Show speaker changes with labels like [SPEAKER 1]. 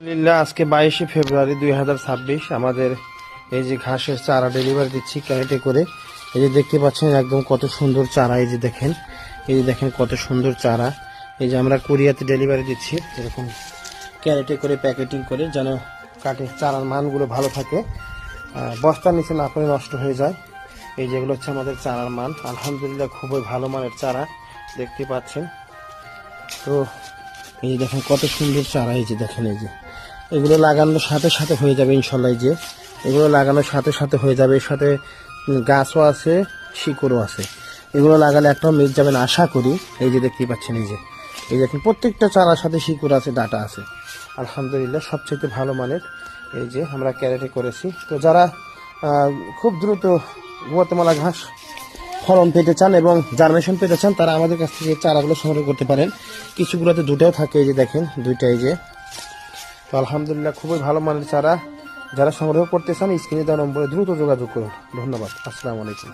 [SPEAKER 1] আলহামদুলিল্লাহ আজকে 22শে ফেব্রুয়ারি 2026 আমাদের এই যে ঘাসের চারা ডেলিভারি দিচ্ছি ক্যারেটে করে। এই যে দেখতে পাচ্ছেন একদম কত সুন্দর চারা, এই যে দেখেন কত সুন্দর চারা। এই যে আমরা কোরিয়াতে ডেলিভারি দিচ্ছি এরকম ক্যারেটে করে প্যাকেটিং করে, যেন কাঠের চারার মানগুলো ভালো থাকে, বস্তার নিচে না পড়ে নষ্ট হয়ে যায়। এই যেগুলো হচ্ছে আমাদের চারার মান, আলহামদুলিল্লাহ খুবই ভালো মানের চারা দেখতে পাচ্ছেন। তো এই যে দেখেন কত সুন্দর চারা, এই যে দেখেন এই যে এগুলো লাগানোর সাথে সাথে হয়ে যাবে ইনশাল্লাহ। এই যে এগুলো লাগানোর সাথে সাথে হয়ে যাবে, এর সাথে গাছও আছে, শিকড়ও আছে। এগুলো লাগালে একটাও মিট যাবে না আশা করি। এই যে দেখতেই পাচ্ছেন এই দেখেন প্রত্যেকটা চারার সাথে শিকড় আছে, ডাটা আছে, আলহামদুলিল্লাহ সবচেয়ে ভালো মানের। এই যে আমরা ক্যারেটে করেছি। তো যারা খুব দ্রুত গুয়াতেমালা ঘাস ফলন পেতে চান এবং জার্মেশন পেতে চান, তারা আমাদের কাছ থেকে চারাগুলো সংগ্রহ করতে পারেন। কিছুগুলোতে দুটাও থাকে, এই যে দেখেন দুইটা। এই যে তো আলহামদুলিল্লাহ খুবই ভালো মানের চারা। যারা সংগ্রহ করতে চান স্ক্রিনে দেওয়া নম্বরে দ্রুত যোগাযোগ করুন। ধন্যবাদ। আসসালামু আলাইকুম।